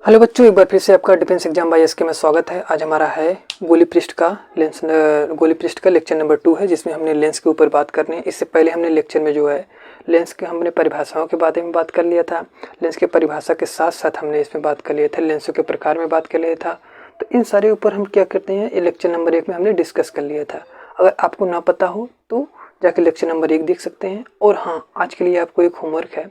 Hello बच्चों, एक बार फिर से आपका डिफेंस एग्जाम बाय एसके में स्वागत है। आज हमारा है गोली पृष्ठ का लेक्चर नंबर 2 है, जिसमें हमने लेंस के ऊपर बात करनी है। इससे पहले हमने लेक्चर में जो है लेंस के हमने परिभाषाओं के बारे में बात कर लिया था। लेंस के परिभाषा के साथ साथ हमने इसमें बात कर लिया था लेंसों के प्रकार में बात कर लिया था। तो इन सारे ऊपर हम क्या करते हैं, ये लेक्चर नंबर 1 में हमने डिस्कस कर लिया था। अगर आपको ना पता हो तो जाके लेक्चर नंबर 1 देख सकते हैं। और हाँ, आज के लिए आपको एक होमवर्क है,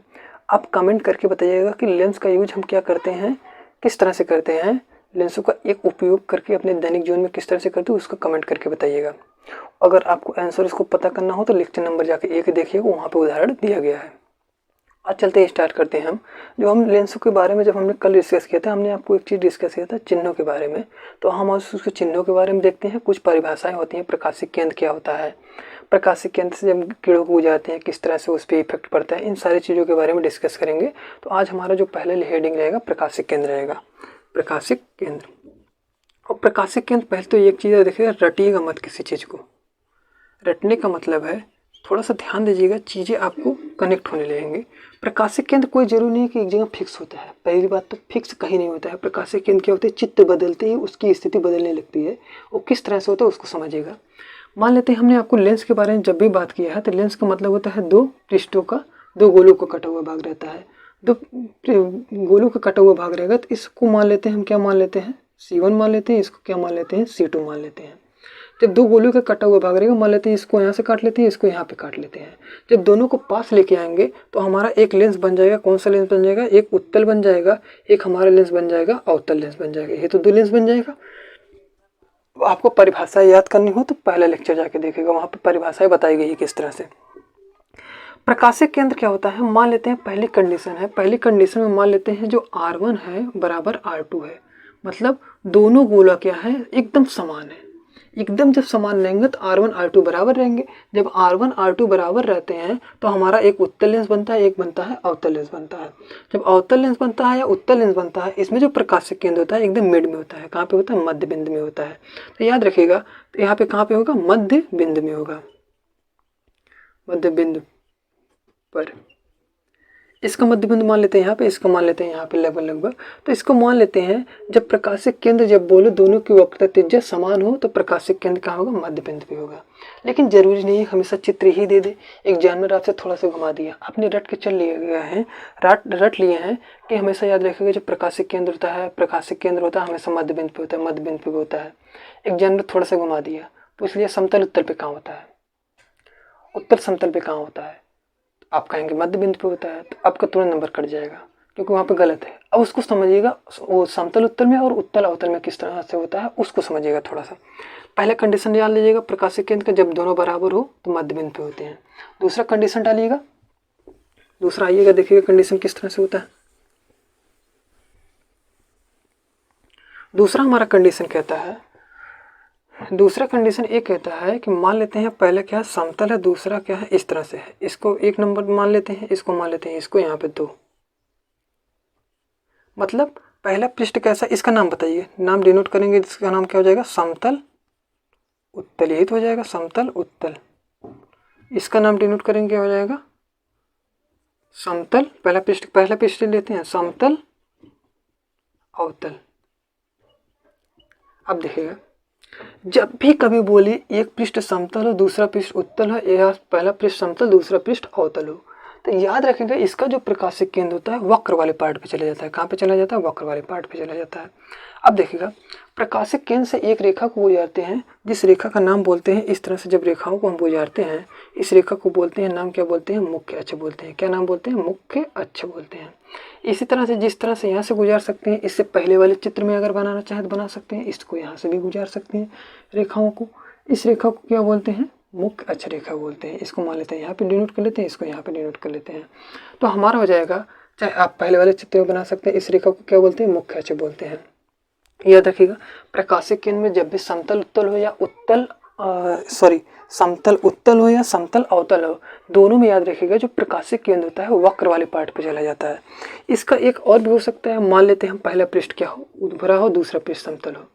आप कमेंट करके बताइएगा कि लेंस का यूज हम क्या करते हैं, किस तरह से करते हैं, लेंसों का एक उपयोग करके अपने दैनिक जीवन में किस तरह से करते हो, उसको कमेंट करके बताइएगा। अगर आपको आंसर इसको पता करना हो तो लेक्चर नंबर जाके 1 देखिएगा, वहाँ पे उदाहरण दिया गया है। आज चलते स्टार्ट करते हैं हम लेंसों के बारे में जब हमने कल डिस्कस किया था, हमने आपको एक चीज़ डिस्कस किया था चिन्हों के बारे में। तो हम आज उसके चिन्हों के बारे में देखते हैं। कुछ परिभाषाएं होती हैं, प्रकाशिक केंद्र क्या होता है, प्रकाशिक केंद्र से जब कीड़ों को गुजारते हैं किस तरह से उस पर इफेक्ट पड़ता है, इन सारी चीज़ों के बारे में डिस्कस करेंगे। तो आज हमारा जो पहले हेडिंग रहेगा प्रकाशिक केंद्र रहेगा, प्रकाशिक केंद्र। और प्रकाशिक केंद्र पहले तो एक चीज़ देखिएगा, रटिएगा मत किसी चीज़ को। रटने का मतलब है, थोड़ा सा ध्यान दीजिएगा, चीज़ें आपको कनेक्ट होने लगेंगी। प्रकाशिक केंद्र कोई जरूरी नहीं है कि एक जगह फिक्स होता है। पहली बात तो फिक्स कहीं नहीं होता है। प्रकाशिक केंद्र क्या होता है, चित्र बदलते ही उसकी स्थिति बदलने लगती है। वो किस तरह से होता है उसको समझिएगा। मान लेते हैं हमने आपको लेंस के बारे में जब भी बात किया है, तो लेंस का मतलब होता है दो पृष्ठों का, दो गोलों का कटा हुआ भाग रहता है। दो गोलों का कटा हुआ भाग रहेगा, तो इसको मान लेते हैं हम, क्या मान लेते हैं, C1 मान लेते हैं। इसको क्या मान लेते हैं, C2 मान लेते हैं। जब दो गोलों का कटा हुआ भाग रहेगा, मान लेते हैं इसको यहाँ से काट लेते हैं, इसको यहाँ पे काट लेते हैं। जब दोनों को पास लेके आएंगे तो हमारा एक लेंस बन जाएगा। कौन सा लेंस बन जाएगा, एक उत्तल बन जाएगा, एक हमारा लेंस बन जाएगा अवतल लेंस बन जाएगा। ये तो दो लेंस बन जाएगा। आपको परिभाषा याद करनी हो तो पहला लेक्चर जाके देखेगा, वहाँ पे परिभाषाएं बताई गई है किस तरह से। प्रकाशिक केंद्र क्या होता है, मान लेते हैं पहली कंडीशन है, पहली कंडीशन में मान लेते हैं जो R1 है बराबर R2 है। मतलब दोनों गोला क्या है, एकदम समान है। एकदम जब समान रहेंगे तो R1 R2 बराबर रहेंगे। जब R1 R2 बराबर रहते हैं तो हमारा एक उत्तल लेंस बनता है, एक बनता है अवतल लेंस बनता है। जब अवतल लेंस बनता है या उत्तल लेंस बनता है, इसमें जो प्रकाशिक केंद्र होता है एकदम मिड में होता है। कहाँ पे होता है, मध्य बिंदु में होता है। तो याद रखिएगा, तो यहाँ पे कहाँ पे होगा, मध्य बिंदु में होगा, मध्य बिंदु पर। इसका मध्य बिंदु मान लेते हैं यहाँ पे, इसका मान लेते हैं यहाँ पे लगभग। तो इसको मान लेते हैं जब प्रकाशिक केंद्र, जब बोलो दोनों की वक्रता त्रिज्या समान हो तो प्रकाशिक केंद्र कहाँ होगा, मध्य बिंदु पे होगा। लेकिन जरूरी नहीं है हमेशा चित्र ही दे दे। एग्जामिनर आपसे थोड़ा सा घुमा दिया, आपने रट के चल लिए गए हैं, रट लिए हैं कि हमेशा याद रखिएगा जब प्रकाशिक केंद्र होता है, प्रकाशिक केंद्र होता है हमेशा मध्य बिंदु पे होता है, मध्य बिंदु पे होता है। एग्जामिनर थोड़ा सा घुमा दिया, तो इसलिए समतल उत्तल पे कहाँ होता है, उत्तल समतल पे कहाँ होता है, आप कहेंगे मध्य बिंदु पे होता है। तो आपका तुरंत नंबर कट जाएगा क्योंकि वहाँ पे गलत है। अब उसको समझिएगा, वो समतल उत्तल में और उत्तल अवतल में किस तरह से होता है उसको समझिएगा थोड़ा सा। पहला कंडीशन डाल लीजिएगा प्रकाशिक केंद्र का, जब दोनों बराबर हो तो मध्य बिंदु पे होते हैं। दूसरा कंडीशन डालिएगा, दूसरा आइएगा देखिएगा कंडीशन किस तरह से होता है। दूसरा हमारा कंडीशन कहता है, दूसरा कंडीशन ये कहता है कि मान लेते हैं पहले क्या है, समतल है, दूसरा क्या है, इस तरह से है। इसको एक नंबर मान लेते हैं, इसको मान लेते हैं, इसको यहाँ पे 2। मतलब पहला पृष्ठ कैसा, इसका नाम बताइए, नाम डिनोट करेंगे, इसका नाम क्या हो जाएगा, समतल उत्तल। यही तो हो जाएगा समतल उत्तल। इसका नाम डिनोट करेंगे क्या हो जाएगा, समतल, पहला पृष्ठ लेते हैं समतल अवतल। अब देखिएगा, जब भी कभी बोली एक पृष्ठ समतल हो दूसरा पृष्ठ उत्तल हो, या पहला पृष्ठ समतल दूसरा पृष्ठ अवतल हो, तो याद रखेंगे इसका जो प्रकाशिक केंद्र होता है वक्र वाले पार्ट पे चला जाता है। कहाँ पे चला जाता है, वक्र वाले पार्ट पे चला जाता है। अब देखिएगा, प्रकाशिक केंद्र से एक रेखा को गुजारते हैं, जिस रेखा का नाम बोलते हैं, इस तरह से जब रेखाओं को हम गुजारते हैं, इस रेखा को बोलते हैं, नाम क्या बोलते हैं, मुख्य अक्ष बोलते हैं। क्या नाम बोलते हैं, मुख्य अक्ष बोलते हैं। इसी तरह से जिस तरह से यहाँ से गुजार सकते हैं, इससे पहले वाले चित्र में अगर बनाना चाहे तो बना सकते हैं, इसको यहाँ से भी गुजार सकते हैं रेखाओं को। इस रेखा को क्या बोलते हैं, मुख्य अक्ष रेखा बोलते हैं। इसको मान लेते हैं यहाँ पे डिनोट कर लेते हैं, इसको यहाँ पे डिनोट कर लेते हैं। तो हमारा हो जाएगा, चाहे आप पहले वाले चित्र में बना सकते हैं, इस रेखा को क्या बोलते हैं, मुख्य अक्ष बोलते हैं। याद रखिएगा, प्रकाशिक केंद्र में जब भी समतल उत्तल हो या समतल उत्तल हो या समतल अवतल हो, दोनों में याद रखिएगा जो प्रकाशिक केंद्र होता है वो वक्र वाले पार्ट पे चला जाता है। इसका एक और भी हो सकता है, मान लेते हैं हम पहला पृष्ठ क्या हो, उद्भरा हो, दूसरा पृष्ठ समतल हो।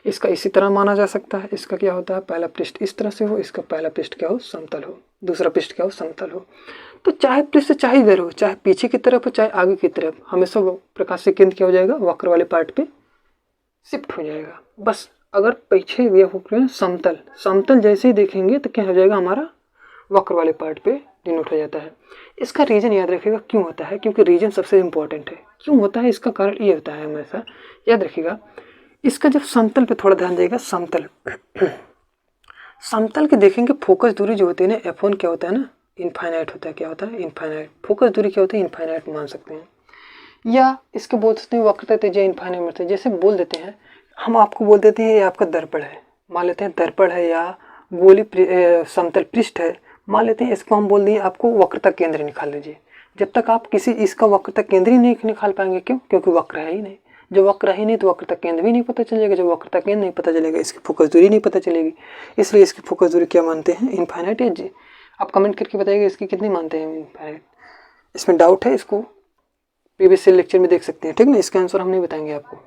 इसका इसी तरह माना जा सकता है। इसका क्या होता है, पहला पृष्ठ इस तरह से हो, इसका पहला पृष्ठ क्या हो, समतल हो, दूसरा पृष्ठ क्या हो, समतल हो। तो चाहे पृष्ठ चाहे इधर हो, चाहे पीछे की तरफ हो चाहे आगे की तरफ, हमेशा प्रकाशीय केंद्र क्या हो जाएगा, वक्र वाले पार्ट पे शिफ्ट हो जाएगा। बस अगर पीछे ये हो समतल, समतल जैसे ही देखेंगे तो क्या हो जाएगा, हमारा वक्र वाले पार्ट पे डिनोट हो जाता है। इसका रीजन याद रखिएगा क्यों होता है, क्योंकि रीजन सबसे इंपॉर्टेंट है। क्यों होता है, इसका कारण ये होता है, हमेशा याद रखिएगा। इसका जब समतल पे थोड़ा ध्यान देगा, समतल समतल के देखेंगे फोकस दूरी जो होती है ना, F1 क्या होता है ना, इनफाइनाइट होता है। क्या होता है, इनफाइनाइट। फोकस दूरी क्या होती है, इनफाइनाइट मान सकते हैं, या इसके बोल सकते हैं वक्रता त्रिज्या इनफाइनाइट में। जैसे बोल देते हैं, हम आपको बोल देते हैं ये आपका दर्पण है, मान लेते हैं दर्पण है, या गोली समतल पृष्ठ है, मान लेते हैं। इसको हम बोल दिए आपको वक्रता केंद्र निकाल लीजिए। जब तक आप किसी इसका वक्रता केंद्र ही नहीं निकाल पाएंगे, क्यों, क्योंकि वक्र है ही नहीं। जब वक्र है ही नहीं तो वक्रता केंद्र भी नहीं पता चलेगा। जब वक्रता केंद्र नहीं पता चलेगा, इसकी फोकस दूरी नहीं पता चलेगी। इसलिए इसकी फोकस दूरी क्या मानते हैं, इनफाइनाइट है जी। आप कमेंट करके बताइएगा इसकी कितनी मानते हैं इनफाइनाइट। इसमें डाउट है, इसको प्रीवियस लेक्चर में देख सकते हैं, ठीक ना। इसका आंसर हम नहीं बताएंगे, आपको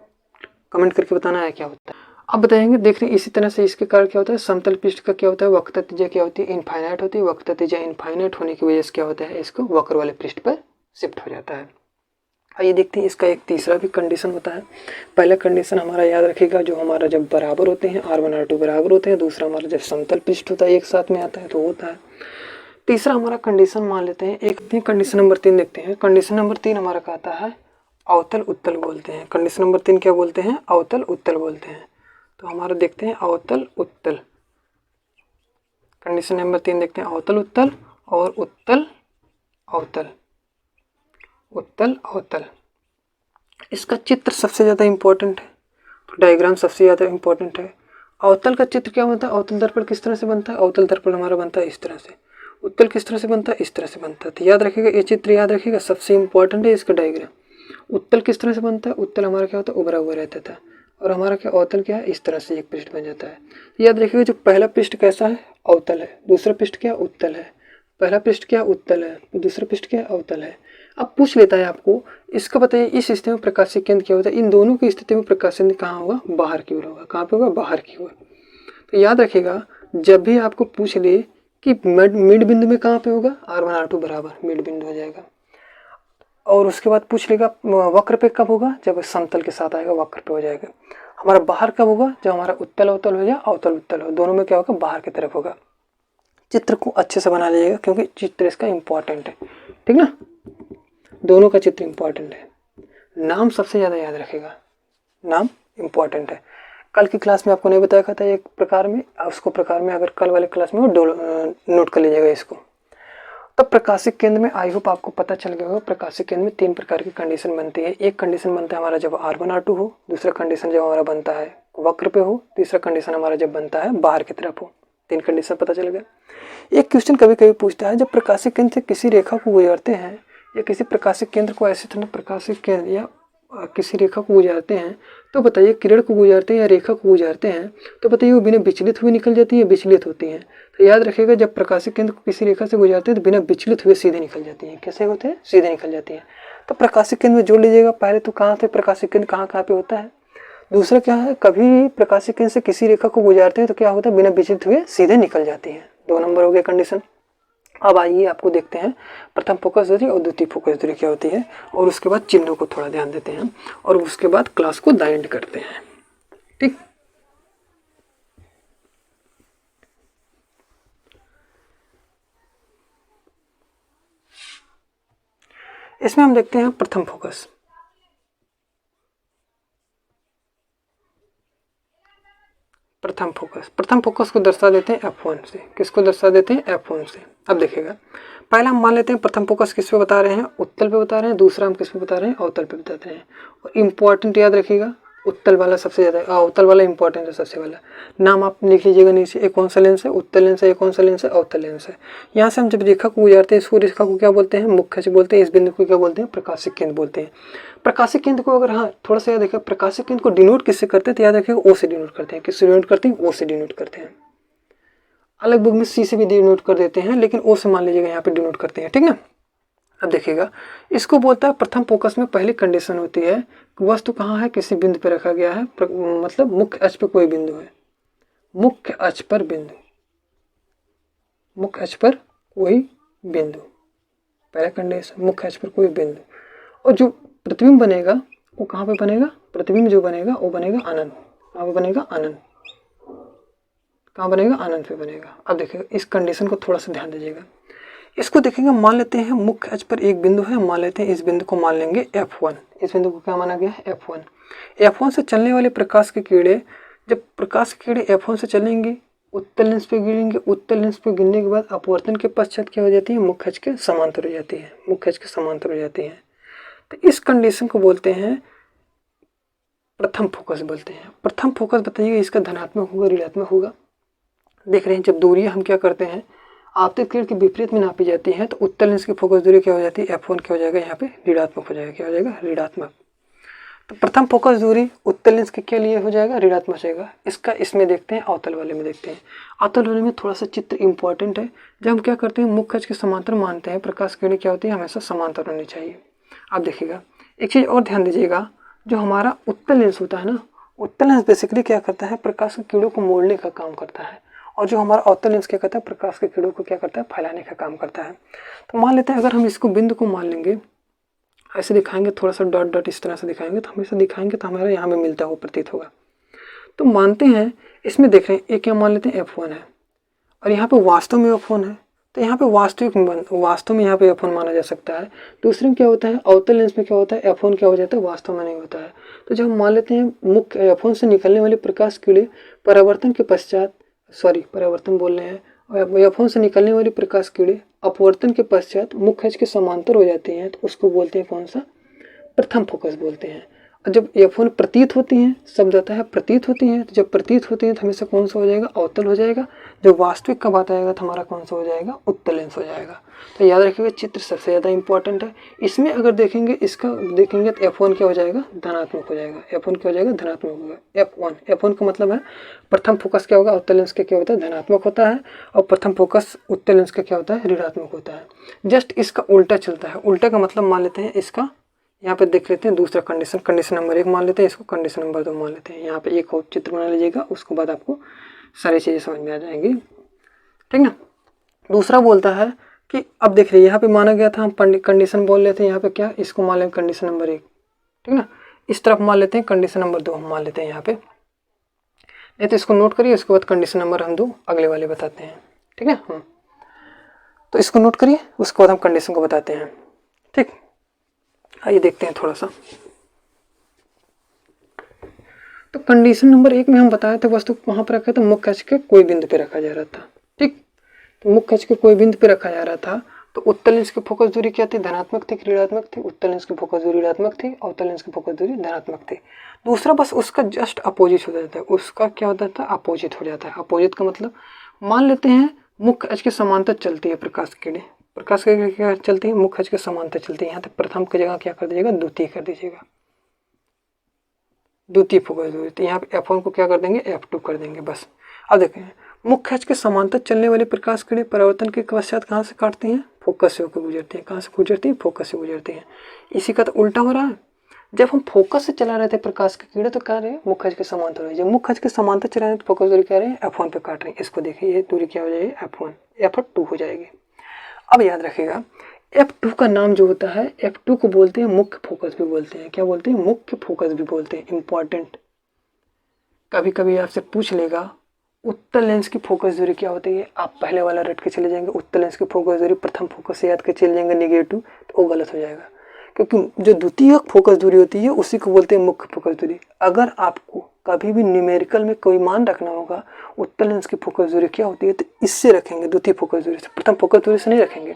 कमेंट करके बताना है क्या होता है। अब बताएंगे, देख रहे हैं इसी तरह से इसके कारण क्या होता है, समतल पृष्ठ का क्या होता है, वक्रता त्रिज्या क्या होती है, इनफाइनाइट होती है। वक्रता त्रिज्या इनफाइनाइट होने की वजह से क्या होता है, इसको वक्र वाले पृष्ठ पर शिफ्ट हो जाता है। आइए देखते हैं, इसका एक तीसरा भी कंडीशन होता है। पहला कंडीशन हमारा याद रखिएगा, जो हमारा जब बराबर होते हैं, R1 R2 बराबर होते हैं। दूसरा हमारा जब समतल पृष्ठ होता है, एक साथ में आता है तो होता है। तीसरा हमारा कंडीशन मान लेते हैं, एक कंडीशन नंबर 3 देखते हैं। कंडीशन नंबर 3 हमारा कहता है अवतल उत्तल बोलते हैं। कंडीशन नंबर 3 क्या बोलते हैं, अवतल उत्तल बोलते हैं। तो हमारा देखते हैं अवतल उत्तल। कंडीशन नंबर 3 देखते हैं, अवतल उत्तल और उत्तल अवतल, उत्तल अवतल। इसका चित्र सबसे ज़्यादा इम्पोर्टेंट है, तो डायग्राम सबसे ज़्यादा इम्पोर्टेंट है। अवतल का चित्र क्या होता है, अवतल दर्पण किस तरह से बनता है, अवतल दर्पण हमारा बनता है इस तरह से। उत्तल किस तरह से बनता है, इस तरह से बनता है। तो याद रखिएगा, ये चित्र याद रखिएगा, सबसे इम्पोर्टेंट है इसका डायग्राम। उत्तल किस तरह से बनता है, उत्तल हमारा क्या होता है, उभरा हुआ रहता था, और हमारा क्या अवतल क्या है, इस तरह से एक पृष्ठ बन जाता है। याद रखिएगा, जो पहला पृष्ठ कैसा है, अवतल है। दूसरा पृष्ठ क्या, उत्तल है। पहला पृष्ठ क्या, उत्तल है। दूसरा पृष्ठ क्या, अवतल है। अब पूछ लेता है आपको, इसका बताइए इस स्थिति में प्रकाशीय केंद्र क्या होता है। इन दोनों की स्थिति में प्रकाशीय केंद्र कहाँ होगा, बाहर की ओर होगा। कहाँ पे होगा, बाहर की ओर। तो याद रखिएगा, जब भी आपको पूछ ले कि मिड बिंदु में कहाँ पे होगा, R1 R2 बराबर मिड बिंदु हो जाएगा। और उसके बाद पूछ लेगा वक्र पे कब होगा, जब समतल के साथ आएगा वक्र पे हो जाएगा। हमारा बाहर कब होगा, जब हमारा उत्तल अवतल हो या अवतल उत्तल हो, दोनों में क्या होगा, बाहर की तरफ होगा। चित्र को अच्छे से बना लीजिएगा, क्योंकि चित्र इसका इम्पोर्टेंट है, ठीक ना। दोनों का चित्र इम्पोर्टेंट है। नाम सबसे ज़्यादा याद रखेगा, नाम इम्पोर्टेंट है। कल की क्लास में आपको नहीं बताया था एक प्रकार में, उसको प्रकार में अगर कल वाले क्लास में नोट कर लीजिएगा इसको। तब प्रकाशिक केंद्र में आई होप आपको पता चल गया होगा, प्रकाशिक केंद्र में 3 प्रकार की कंडीशन बनती है। एक कंडीशन बनता है हमारा जब R1 R2 हो, दूसरा कंडीशन जब हमारा बनता है वक्र पे हो, तीसरा कंडीशन हमारा जब बनता है बाहर की तरफ हो। 3 कंडीशन पता चल गया। एक क्वेश्चन कभी कभी पूछता है, जब प्रकाशिक केंद्र से किसी रेखा को गुजरते हैं, या किसी प्रकाशिक केंद्र को ऐसे तरह प्रकाशिक केंद्र या किसी रेखा को गुजारते हैं, तो बताइए किरण को गुजारते हैं या रेखा को गुजारते हैं, तो बताइए वो बिना विचलित हुए निकल जाती है या विचलित होती हैं। तो याद रखिएगा, जब प्रकाशिक केंद्र को किसी रेखा से गुजारते हैं तो बिना विचलित हुए सीधे निकल जाती हैं। कैसे होते हैं, सीधे निकल जाती हैं। तो प्रकाशिक केंद्र में जोड़ लीजिएगा, पहले तो कहाँ से प्रकाशिक केंद्र कहाँ पे होता है। दूसरा क्या है, कभी प्रकाशिक केंद्र से किसी रेखा को गुजारते हैं तो क्या होता है, बिना विचलित हुए सीधे निकल जाती है। 2 नंबर हो गया कंडीशन। अब आइए आपको देखते हैं प्रथम फोकस दूरी और द्वितीय फोकस दूरी क्या होती है, और उसके बाद चिन्हों को थोड़ा ध्यान देते हैं, और उसके बाद क्लास को दाइंड करते हैं, ठीक। इसमें हम देखते हैं प्रथम फोकस। प्रथम फोकस को दर्शा देते हैं F1 से। किसको दर्शा देते हैं, F1 से। अब देखिएगा, पहला हम मान लेते हैं प्रथम फोकस किस पे बता रहे हैं, उत्तल पे बता रहे हैं। दूसरा हम किस पे बता रहे हैं, अवतल पे बताते हैं। और इम्पोर्टेंट याद रखिएगा, उत्तल वाला सबसे ज़्यादा, अवतल वाला इंपॉर्टेंट है सबसे वाला। नाम आप लिख लीजिएगा नीचे, एक कौन सा लेंस है, उत्तल लेंस है, एक कौन सा लेंस है, अवतल लेंस है। यहाँ से हम जब रेखा को गुजारते हैं, इसको रेखा को क्या बोलते हैं, मुख्य से बोलते हैं। इस बिंदु को क्या बोलते हैं, प्रकाशिक केंद्र बोलते हैं। प्रकाशिक केंद्र को अगर हाँ थोड़ा सा याद रखिए, प्रकाशिक केंद्र को डिनोट किससे करते हैं, तो याद रखिएगा O से डिनोट करते हैं। किससे डिनोट करते हैं, O से डिनोट करते हैं। अलग बुक में C से भी डिनोट कर देते हैं, लेकिन O से मान लीजिएगा यहाँ पे डिनोट करते हैं, ठीक ना। अब देखिएगा, इसको बोलता है प्रथम फोकस में पहली कंडीशन होती है, वस्तु कहाँ है, किसी बिंदु पे रखा गया है, मतलब मुख्य अक्ष पे कोई बिंदु है, मुख्य अक्ष पर बिंदु, मुख्य अक्ष पर कोई बिंदु। पहला कंडीशन, मुख्य अक्ष पर कोई बिंदु, और जो प्रतिबिंब बनेगा वो कहाँ पे बनेगा, प्रतिबिंब जो बनेगा वो बनेगा अनंत। कहाँ पे बनेगा, अनंत। कहाँ बनेगा, अनंत पे बनेगा। अब देखिएगा इस कंडीशन को थोड़ा सा ध्यान दीजिएगा। इसको देखेंगे, मान लेते हैं मुख्य अक्ष पर एक बिंदु है, मान लेते हैं इस बिंदु को मान लेंगे F1। इस बिंदु को क्या माना गया है, F1। F1 से चलने वाले प्रकाश की किरणें, जब प्रकाश की किरणें F1 से चलेंगी उत्तल लेंस पे गिरेंगे, उत्तल लेंस पे गिरने के बाद अपवर्तन के पश्चात क्या हो जाती है, मुख्य अक्ष के समांतर हो जाती है, मुख्य अक्ष के समांतर हो जाती है। तो इस कंडीशन को बोलते हैं प्रथम फोकस बोलते हैं। प्रथम फोकस बताइए इसका धनात्मक होगा ऋणात्मक होगा। देख रहे हैं जब दूरियां हम क्या करते हैं आपतित किरण के विपरीत में नापी जाती है तो उत्तल लेंस की फोकस दूरी क्या हो जाती है, F1 क्या हो जाएगा, यहाँ पे ऋणात्मक हो जाएगा। क्या हो जाएगा, ऋणात्मक। तो प्रथम फोकस दूरी उत्तल लेंस के क्या लिए हो जाएगा, ऋणात्मक हो जाएगा। इसका इसमें देखते हैं, अवतल वाले में देखते हैं। अवतल वाले में थोड़ा सा चित्र इंपॉर्टेंट है। जब हम क्या करते हैं मुख्य अक्ष के समांतर मानते हैं, प्रकाश किरणें क्या होती है, हमेशा समांतर होनी चाहिए। आप देखिएगा एक चीज़ और ध्यान दीजिएगा, जो हमारा उत्तल लेंस होता है ना, उत्तल लेंस बेसिकली क्या करता है, प्रकाश की किरणों को मोड़ने का काम करता है, और जो हमारा अवतल लेंस क्या करता है, प्रकाश की किरणों को क्या करता है, फैलाने का काम करता है। तो मान लेते हैं अगर हम इसको बिंदु को मान लेंगे, ऐसे दिखाएंगे, थोड़ा सा डॉट डॉट इस तरह से दिखाएंगे, तो हमेशा दिखाएंगे तो हमारा यहाँ में मिलता हुआ प्रतीत होगा। तो मानते हैं इसमें देख रहे हैं एक क्या मान लेते हैं F1 है, और यहाँ पे वास्तव में F1 है, तो यहाँ पे वास्तव में यहाँ पे F1 माना जा सकता है। दूसरे में क्या होता है, अवतल लेंस में क्या होता है, F1 क्या हो जाता है, वास्तव में नहीं होता है। तो जब हम मान लेते हैं मुख्य F1 से निकलने वाली प्रकाश किरणें परावर्तन के पश्चात, परावर्तन बोल रहे हैं, और F1 से निकलने वाली प्रकाश किरणें अपवर्तन के पश्चात मुख्य अक्ष के समांतर हो जाती हैं, तो उसको बोलते हैं कौन सा, प्रथम फोकस बोलते हैं। और जब F1 प्रतीत होती हैं, शब्द आता है प्रतीत होती हैं, तो जब प्रतीत होती हैं तो हमेशा कौन सा हो जाएगा, अवतल हो जाएगा। जब वास्तविक का बात आएगा तो हमारा कौन सा हो जाएगा, उत्तल लेंस हो जाएगा। तो याद रखिएगा चित्र सबसे ज़्यादा इंपॉर्टेंट है। इसमें अगर देखेंगे, इसका देखेंगे तो F1 क्या हो जाएगा, धनात्मक हो जाएगा। F1 क्या हो जाएगा, धनात्मक होगा। F1 का मतलब है प्रथम फोकस क्या होगा, अवतल लेंस का क्या होता है, धनात्मक होता है, और प्रथम फोकस उत्तल लेंस का क्या होता है, ऋणात्मक होता है। जस्ट इसका उल्टा चलता है। उल्टा का मतलब मान लेते हैं इसका, यहाँ पे देख लेते हैं दूसरा कंडीशन, कंडीशन नंबर 1 मान लेते हैं, इसको कंडीशन नंबर 2 मान लेते हैं। यहाँ पे एक और चित्र बना लीजिएगा, उसके बाद आपको सारी चीज़ें समझ में आ जाएंगी, ठीक ना। दूसरा बोलता है कि अब देख रहे यहाँ पे माना गया था, हम कंडीशन बोल लेते हैं, यहाँ पे क्या, इसको मान लेंगे कंडीशन नंबर 1, ठीक ना। इस तरफ मान लेते हैं कंडीशन नंबर 2 हम मान लेते हैं यहाँ पे, नहीं तो इसको नोट करिए, उसके बाद कंडीशन नंबर हम 2 अगले वाले बताते हैं, ठीक है। तो इसको नोट करिए, उसके बाद हम कंडीशन को बताते हैं, ठीक। आइए देखते हैं थोड़ा सा। तो कंडीशन नंबर 1 में हम बताए थे वस्तु वहां पर रखा था, मुख्य अक्ष के कोई बिंदु पे रखा जा रहा था, ठीक। तो मुख्य अक्ष के कोई बिंदु पे रखा जा रहा था, तो उत्तल लेंस की फोकस दूरी क्या थी, धनात्मक थी, ऋणात्मक थी। उत्तल लेंस की फोकस दूरी ऋणात्मक थी, अवतल लेंस की फोकस दूरी धनात्मक थी। दूसरा बस उसका जस्ट अपोजिट हो जाता है, उसका क्या होता था, अपोजिट हो जाता है। अपोजिट का मतलब मान लेते हैं मुख्य अक्ष के समांतर चलती है प्रकाश की किरणें, प्रकाश की किरणें क्या चलती है, मुख्य अक्ष के समांतर चलती है। यहाँ तक प्रथम की जगह क्या कर दीजिएगा, द्वितीय कर दीजिएगा, द्वितीय फोकस दूरी। तो यहाँ पे F1 को क्या कर देंगे, F2 कर देंगे, बस। अब देखें मुख्य अक्ष के समांतर चलने वाली प्रकाश किरणें परावर्तन के पश्चात कहाँ से काटती हैं, फोकस से होकर गुजरती हैं। कहाँ से गुजरती हैं, फोकस से गुजरती हैं। इसी का तो उल्टा हो रहा है। जब हम फोकस से चला रहे थे प्रकाश की किरणें तो क्या रहे, मुख्य अक्ष के समांतर हो रही है। जब मुख्य अक्ष के समांतर चला रहे तो फोकस दूरी क्या रही है, F1 पे काट रही है। इसको देखिए ये दूरी क्या हो जाएगी, F1, F2 हो जाएगी। अब याद रखिएगा F2 का नाम जो होता है, F2 को बोलते हैं मुख्य फोकस भी बोलते हैं। क्या बोलते हैं, मुख्य फोकस भी बोलते हैं। इंपॉर्टेंट, कभी कभी आपसे पूछ लेगा उत्तल लेंस की फोकस दूरी क्या होती है, आप पहले वाला रट के चले जाएंगे, उत्तल लेंस की फोकस दूरी प्रथम फोकस से याद के चले जाएंगे नेगेटिव, तो वो गलत हो जाएगा। क्योंकि जो द्वितीय फोकस दूरी होती है उसी को बोलते हैं मुख्य फोकस दूरी। अगर आपको कभी भी न्यूमेरिकल में कोई मान रखना होगा उत्तल लेंस की फोकस दूरी क्या होती है, तो इससे रखेंगे, द्वितीय फोकस दूरी से, प्रथम फोकस दूरी से नहीं रखेंगे।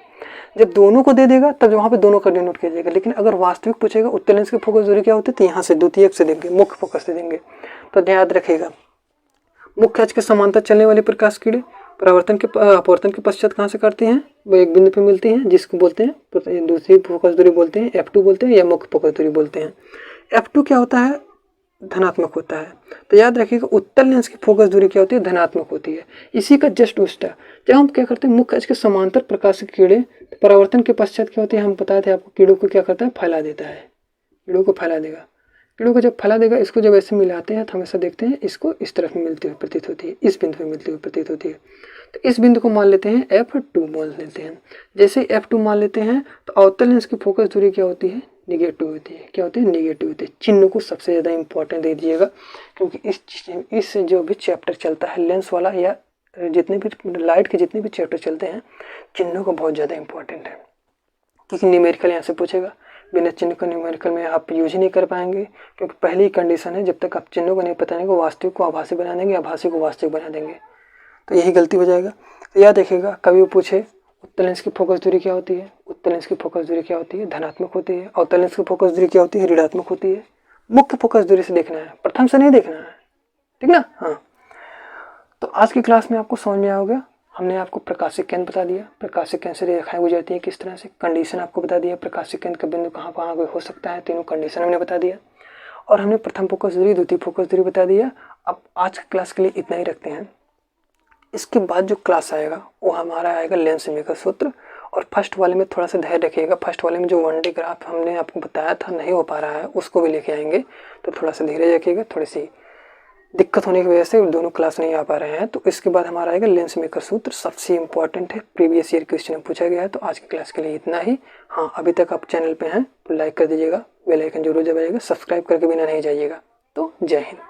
जब दोनों को दे देगा तब वहाँ पे दोनों का डिनोट किया जाएगा। लेकिन अगर वास्तविक पूछेगा उत्तल लेंस की फोकस दूरी क्या होती है, तो यहाँ से द्वितीयक से देंगे, मुख्य फोकस से देंगे। तो याद रखिएगा मुख्य अक्ष के समांतर चलने वाली प्रकाश किरणें अपवर्तन के पश्चात कहाँ से करती हैं, वो एक बिंदु पे मिलती हैं, जिसको बोलते हैं दूसरी फोकस दूरी बोलते हैं, F2 बोलते हैं, या मुख्य फोकस दूरी बोलते हैं। F2 क्या होता है, धनात्मक होता है। तो याद रखिएगा उत्तल लेंस की फोकस दूरी क्या होती है, धनात्मक होती है। इसी का जस्ट उल्टा, जब हम क्या करते हैं मुख्य अक्ष के समांतर प्रकाश की किरणें परावर्तन के पश्चात क्या होती है, हम बताए थे आपको, किरणों को क्या करता है, फैला देता है, किरणों को फैला देगा। पेड़ों को जब फैला देगा, इसको जब ऐसे मिलाते हैं तो हमेशा देखते हैं इसको इस तरफ में मिलती हुई प्रतीत होती है, इस बिंदु में मिलती हुई प्रतीत होती है। तो इस बिंदु को मान लेते हैं F2 मान लेते हैं। जैसे F2 मान लेते हैं तो अवतल लेंस की फोकस दूरी क्या होती है, निगेटिव होती है। क्या होती है, निगेटिव होती है। चिन्ह को सबसे ज़्यादा इंपॉर्टेंट दे दीजिएगा, क्योंकि इस जो भी चैप्टर चलता है लेंस वाला या जितने भी लाइट के जितने भी चैप्टर चलते हैं, चिन्हों का बहुत ज़्यादा इंपॉर्टेंट है। क्योंकि न्यूमेरिकल यहाँ से पूछेगा, बिना चिन्ह को न्यूमेरिकल में आप यूज ही नहीं कर पाएंगे, क्योंकि पहली कंडीशन है जब तक आप चिन्हों को नहीं पता नहीं वास्तविक को आभासी बना देंगे, आभासी को वास्तविक बना देंगे, तो यही गलती हो जाएगा। तो याद रखिएगा, कभी वो पूछे उत्तल लेंस की फोकस दूरी क्या होती है, उत्तल लेंस की फोकस दूरी क्या होती है, धनात्मक होती है। अवतल लेंस की फोकस दूरी क्या होती है, ऋणात्मक होती है। मुख्य फोकस दूरी से देखना है, प्रथम से नहीं देखना है, ठीक ना। हाँ, तो आज की क्लास में आपको समझ में आओगे। हमने आपको प्रकाशिक केंद्र बता दिया, प्रकाशिक केंद्र से रेखाएं गुजरती है किस तरह से, कंडीशन आपको बता दिया, प्रकाशिक केंद्र का बिंदु कहाँ कहाँ हो सकता है, तीनों कंडीशन हमने बता दिया। और हमने प्रथम फोकस दूरी, द्वितीय फोकस दूरी बता दिया। अब आज की क्लास के लिए इतना ही रखते हैं। इसके बाद जो क्लास आएगा वो हमारा आएगा लेंस मेकर सूत्र। और फर्स्ट वाले में थोड़ा सा धैर्य रखिएगा, फर्स्ट वाले में जो 1D ग्राफ हमने आपको बताया था नहीं हो पा रहा है, उसको भी लेके आएंगे, तो थोड़ा सा धीरे रखिएगा। थोड़ी सी दिक्कत होने की वजह से दोनों क्लास नहीं आ पा रहे हैं। तो इसके बाद हमारा आएगा लेंस मेकर सूत्र, सबसे इंपॉर्टेंट है, प्रीवियस ईयर क्वेश्चन में पूछा गया है। तो आज की क्लास के लिए इतना ही। हाँ, अभी तक आप चैनल पे हैं तो लाइक कर दीजिएगा, बेल आइकन जरूर दबाइएगा, सब्सक्राइब करके बिना नहीं जाइएगा। तो जय हिंद।